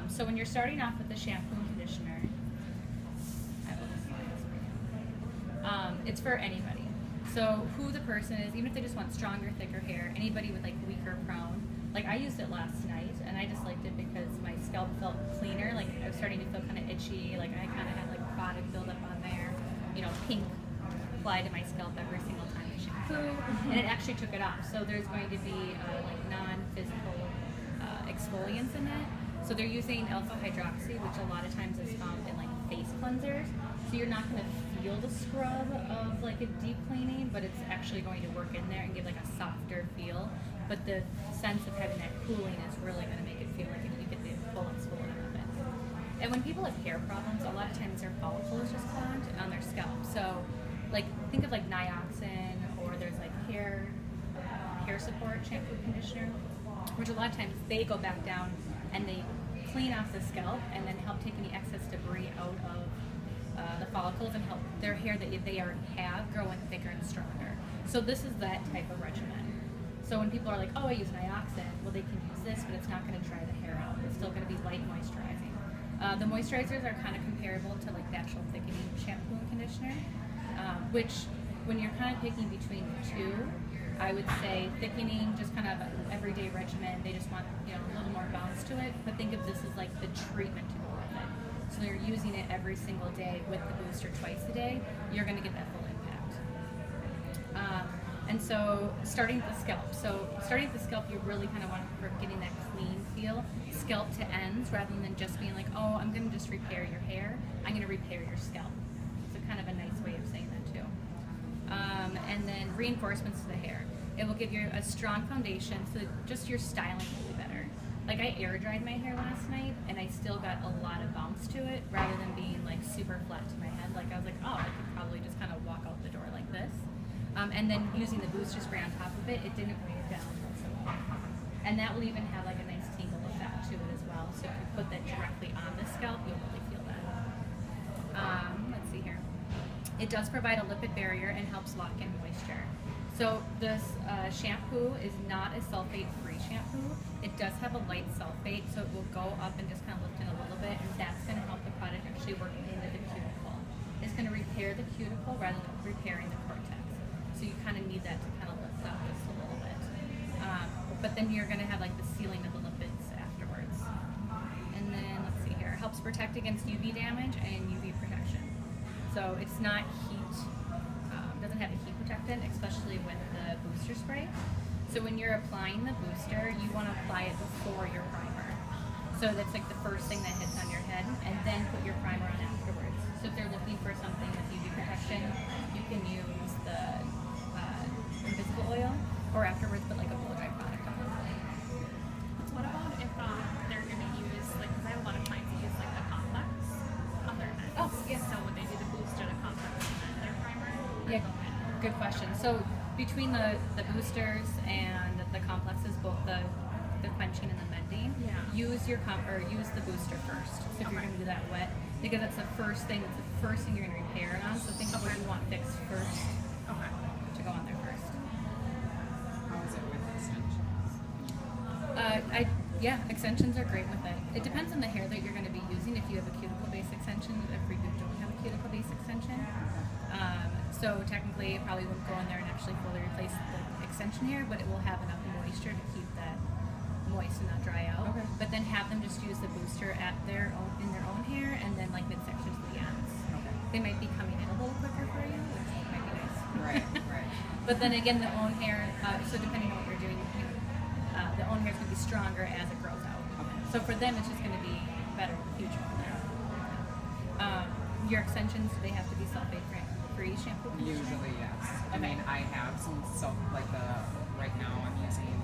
So when you're starting off with the shampoo and conditioner, I will just slide this for you. It's for anybody. So who the person is, even if they just want stronger, thicker hair, anybody with like weaker prone. Like I used it last night and I just liked it because my scalp felt cleaner. Like I was starting to feel kind of itchy. Like I kind of had like product buildup on there. You know, pink applied to my scalp every single time I shampoo, and it actually took it off. So there's going to be like non-physical exfoliants in it. So they're using alpha hydroxy, which a lot of times is found in like face cleansers. So you're not going to feel the scrub of like a deep cleaning, but it's actually going to work in there and give like a softer feel. But the sense of having that cooling is really going to make it feel like you get the full exfoliant of it. And when people have hair problems, a lot of times their follicle is just clogged on their scalp. So like think of like Nioxin, or there's like hair support shampoo conditioner, which a lot of times they go back down and they clean off the scalp and then help take any excess debris out of the follicles and help their hair that they already have grow in thicker and stronger. So this is that type of regimen. So when people are like, oh, I use Nioxin, well, they can use this, but it's not going to dry the hair out. It's still going to be light moisturizing. The moisturizers are kind of comparable to like natural thickening shampoo and conditioner, which when you're kind of picking between the two, I would say thickening, just kind of an everyday regimen. They just want, you know, a little more bounce to it. But think of this as like the treatment to go with it. So you're using it every single day with the booster twice a day. You're going to get that full impact. And so starting at the scalp. So starting at the scalp, you really kind of want for getting that clean feel, scalp to ends, rather than just being like, oh, I'm going to just repair your hair. I'm going to repair your scalp. It's a kind of a nice way of saying that too. And then reinforcements to the hair. It will give you a strong foundation, so just your styling will be better. Like I air dried my hair last night, and I still got a lot of bounce to it, rather than being like super flat to my head. Like I was like, oh, I could probably just kind of walk out the door like this. And then using the booster spray on top of it, it didn't weigh it down whatsoever. And that will even have like a nice tingle effect to it as well. So if you put that directly on the scalp, you'll really feel that. Let's see here. It does provide a lipid barrier and helps lock in moisture. So this shampoo is not a sulfate-free shampoo. It does have a light sulfate, so it will go up and just kind of lift in a little bit, and that's going to help the product actually work into the cuticle. It's going to repair the cuticle rather than repairing the cortex. So you kind of need that to kind of lift up just a little bit. But then you're going to have like the sealing of the lipids afterwards. And then let's see here. It helps protect against UV damage and UV protection. So it's not heat, doesn't have a heat protectant, especially with the booster spray. So when you're applying the booster, you want to apply it before your primer. So that's like the first thing that hits on your head, and then put your primer on afterwards. So if they're looking for something with UV protection, you can use the invisible oil, or afterwards put like a blow dry product on. What about if they're going to use, like, because I have a lot of clients who use like the complex on their head. Oh, yeah. So would they do the booster, the complex, and then their primer? Yeah, good question. So between the boosters and the complexes, both the quenching and the mending, use your use the booster first. So if you're going to do that wet, because that's the first thing. It's the first thing you're going to repair it on. So think of what you want fixed first to go on there first. How is it with extensions? Yeah, extensions are great with it. It depends on the hair that you're going to be using. If you have a cuticle-based extension, if you don't have a cuticle-based extension. So technically, it probably won't go in there and actually fully replace the extension hair, but it will have enough moisture to keep that moist and not dry out. Okay. But then have them just use the booster at in their own hair, and then like midsection to the ends. Okay. They might be coming in a little quicker for you, which might be nice. Right, right. But then again, the own hair, so depending on what you're doing, the own hair is going to be stronger as it grows out. Okay. So for them, it's just going to be better in the future for them. Your extensions, do they have to be sulfate-free shampoo conditioner? Usually, yes. I Okay. mean, I have some right now I'm using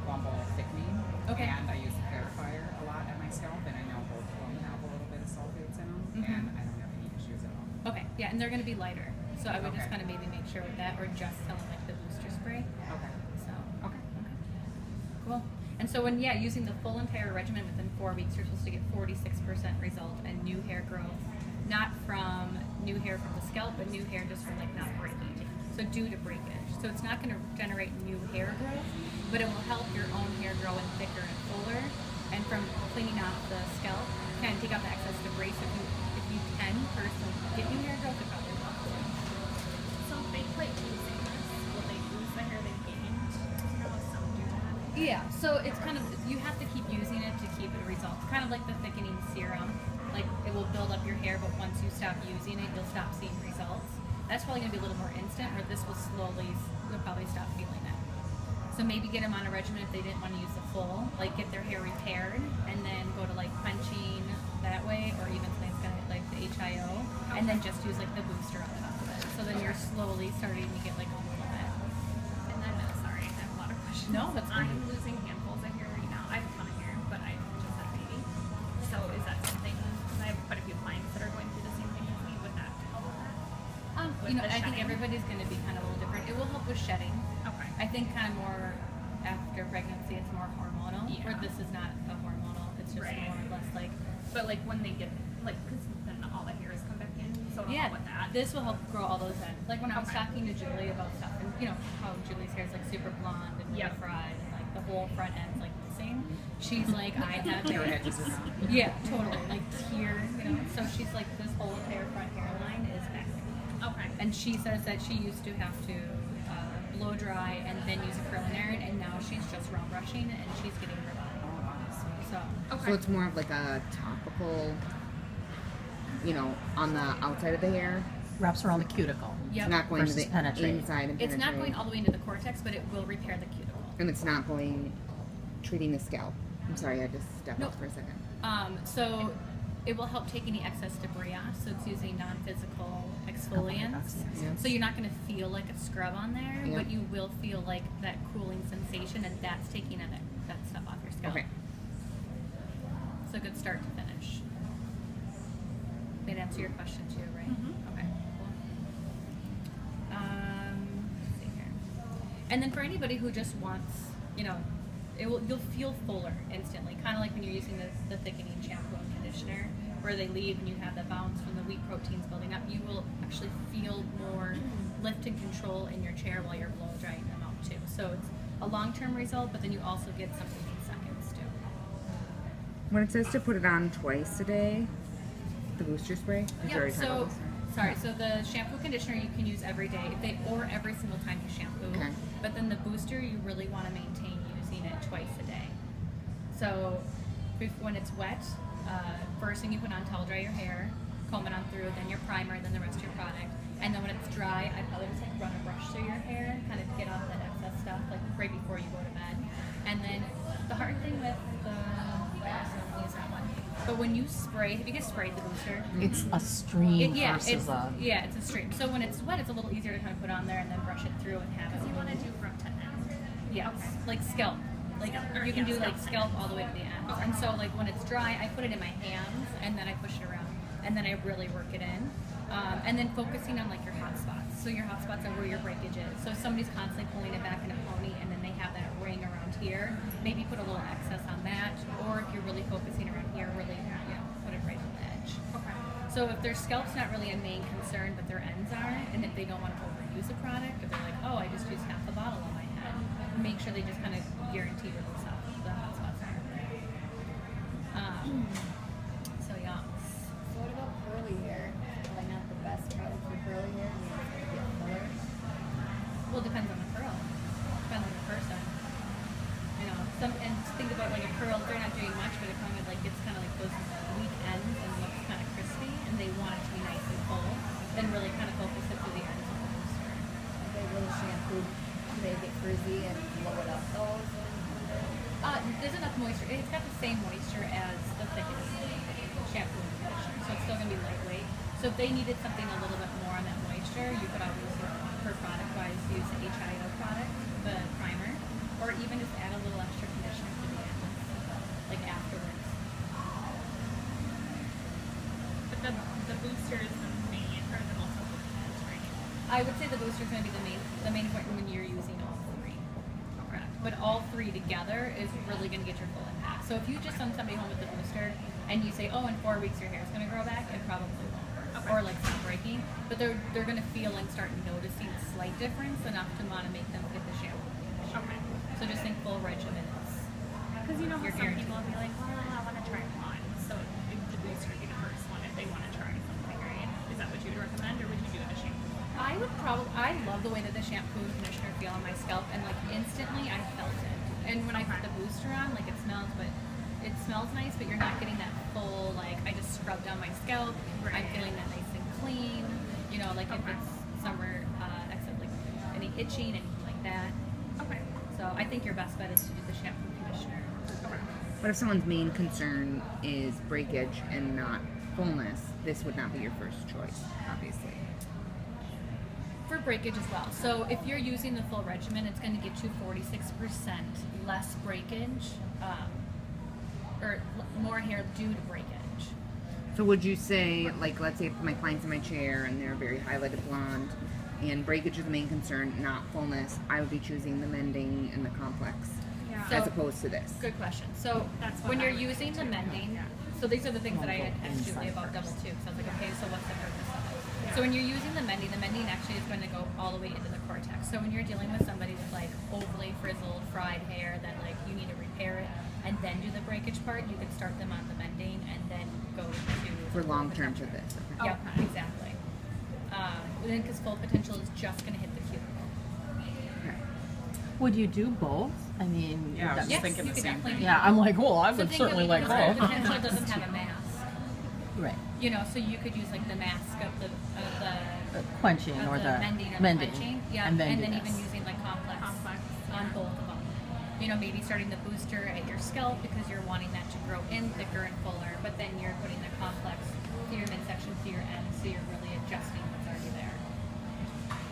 Bumble thickening, Okay. and I use the clarifier a lot at my scalp, and I know both of them have a little bit of sulfates in them, and I don't have any issues at all. Okay, yeah, and they're going to be lighter. So I would just Okay. kind of maybe make sure with that, or just tell them like the booster spray. Okay. So, Okay. cool. And so when, using the full entire regimen within 4 weeks, you're supposed to get 46% result in new hair growth. Not from new hair from the scalp, but new hair just from like not breaking. So due to breakage. So it's not going to generate new hair growth, but it will help your own hair grow in thicker and fuller. and from cleaning off the scalp, kind of take out the excess debris. So if you can personally get new hair growth, it probably will. So if they quit using this, will they lose the hair they've gained? You know, some do that. Yeah, so it's kind of, you have to keep using it to keep the results. Kind of like the thickening serum. Like, it will build up your hair, but once you stop using it, you'll stop seeing results. That's probably going to be a little more instant, where this will slowly, you'll probably stop feeling it. So maybe get them on a regimen if they didn't want to use the full, like get their hair repaired, and then go to like punching that way, or even something that's gonna like the HIO, and then just use like the booster on top of it. So then you're slowly starting to get like a little bit. And then, sorry, I have a lot of questions. No, that's fine. I'm losing handfuls of hair right now. I have a ton of hair, but I just had a baby. So is that something, because I have quite a few clients that are going through the same thing as me, would that help with that? You know, the I think shedding? everybody's going to be kind of a little different. It will help with shedding. Okay. I think kind of more after pregnancy, it's more hormonal. Yeah. Where this is not a hormonal. It's just Right. more or less like. But like when they get, like, because then all the hairs come back in, so it'll Yeah, help with that. this will help grow all those in. Like when I was Okay. talking to Julie about stuff, and you know how Julie's hair is like super blonde and really Yep. fried, and like the whole front end's like missing. She's like, I have Your hair. head just is Yeah, totally. Like here, you know. So she's like, this whole entire front hairline is back. Okay. And she says that she used to have to blow dry and then use a curling iron, and now she's just round brushing and she's getting rid of it. So Okay. So it's more of like a topical, you know, on the outside of the hair. Wraps around the cuticle. yep. It's not going to Versus the penetrating. inside and It's not penetrating. going all the way into the cortex, but it will repair the cuticle. And it's not going treating the scalp. I'm sorry, I just stepped Nope. out for a second. So it will help take any excess debris off. So it's using non-physical exfoliants. Yeah. So you're not going to feel like a scrub on there, Yeah. but you will feel like that cooling sensation, and that's taking that stuff off your scalp. Okay. So a good start to finish. Did that answer your question too, right? Mhm. Okay. Cool. Let's see here. And then for anybody who just wants, you know, you'll feel fuller instantly, kind of like when you're using the thickening shampoo and conditioner, where they leave and you have the bounce from the wheat proteins building up. You will actually feel more lift and control in your chair while you're blow drying them out too. So it's a long-term result, but then you also get something in seconds too. When it says to put it on twice a day, the booster spray. Did you Yeah, already talk so about this? sorry, so the shampoo conditioner you can use every day or every single time you shampoo. Okay. But then the booster you really want to maintain using it twice a day. So when it's wet, first thing you put on, towel dry your hair, comb it on through, then your primer, then the rest of your product. And then when it's dry, I probably just like run a brush through your hair, kind of get off that excess stuff, like right before you go to bed. And then the hard thing with the, I don't use that one. But when you spray, have you guys sprayed the booster? It's a stream versus a. Yeah, it's a stream. So when it's wet, it's a little easier to kind of put on there and then brush it through and have it. Because you want to do from to end. Yes, Okay. like scalp. Like Scalp, or you can yeah, do like scalp. scalp all the way to the end. And so like when it's dry, I put it in my hands and then I push it around and then I really work it in. And then focusing on like your hot spots. So your hot spots are where your breakage is. So if somebody's constantly pulling it back in a pony and then they have that ring around here, maybe put a little excess on that. Or if you're really focusing around here, really put it right on the edge. Okay. So if their scalp's not really a main concern, but their ends are, and if they don't want to overuse a product, or they're like, oh, I just used half a bottle on my head, make sure they just kind of guarantee where the hot spots are. So yeah. So what about curly hair? Probably not the best product for curly hair. You know, it's gonna get fuller. Well, it depends on the curl. Depends on the person. You know, and think about like a curl. They're not doing much, but it kind of like gets kind of like those weak ends and looks kind of crispy, and they want it to be nice and full. Then really kind of focus it to the ends of the booster. If they really shampoo, do they get frizzy and blow it up those? There's enough moisture. It's got the same moisture as the thickening shampoo and conditioner, so it's still gonna be lightweight. So if they needed something a little bit more on that moisture, you could always, per product wise, use the HIO product, the primer, or even just add a little extra conditioner to the end, like afterwards. But the booster is the main, or the most important, right? I would say the booster is going to be the main point when you're using all three. Correct. But all three together is really going to get your full impact. So if you just send somebody home with the booster and you say, oh, in 4 weeks your hair is going to grow back, it probably won't. Okay. Or like stop breaking. But they're going to feel and start noticing a slight difference enough to want to make them get the shampoo. Okay. So just think full regimen is. Because Because you know how You're some guaranteed. people will be like, well, I want to try one. So the booster be the first one if they want to try something, right? Is that what you would recommend, or would you do a shampoo? I love the way that the shampoo and conditioner feel on my scalp, and like instantly I felt it. And when I put the booster on, like it smells nice, but you're not getting that full, like, I just scrubbed on my scalp. Right. I'm feeling that nice and clean. You know, like if it's summer, except like any itching, anything like that. Okay. So I think your best bet is to do the shampoo and conditioner. Okay. But if someone's main concern is breakage and not fullness, this would not be your first choice, obviously. For breakage as well. So if you're using the full regimen, it's going to get you 46% less breakage, more hair due to breakage. So would you say, like, let's say if my client's in my chair and they're very highlighted blonde and breakage is the main concern, not fullness, I would be choosing the mending and the complex Yeah. So- as opposed to this. Good question. So That's what when I you're would using the do. mending, Yeah. so these are the things that I had asked Inside Julie about double first. too. So I was like, okay, so what's the purpose of it? So when you're using the mending actually is going to go all the way into the cortex. So when you're dealing with somebody with like overly frizzled, fried hair that like you need to repair it and then do the breakage part, you could start them on the mending and then go to For the long full term for potential. this. Okay. Yep, exactly. Then because full potential is just going to hit the cuticle. Okay. Would you do both? I mean, Yeah, I was that's- just Yes, thinking you the could same definitely thing. do yeah, I'm like, well, I So would think certainly of like it because both. full potential doesn't have a mask. Right. You know, so you could use like the mask of the Quenching of or the the mending or mending. the quenching. Yeah, And then, do even this. using like complex Complex. on both of them. You know, maybe starting the booster at your scalp because you're wanting that to grow in thicker and fuller, but then you're putting the complex to your midsection to your end, so you're really adjusting what's already there.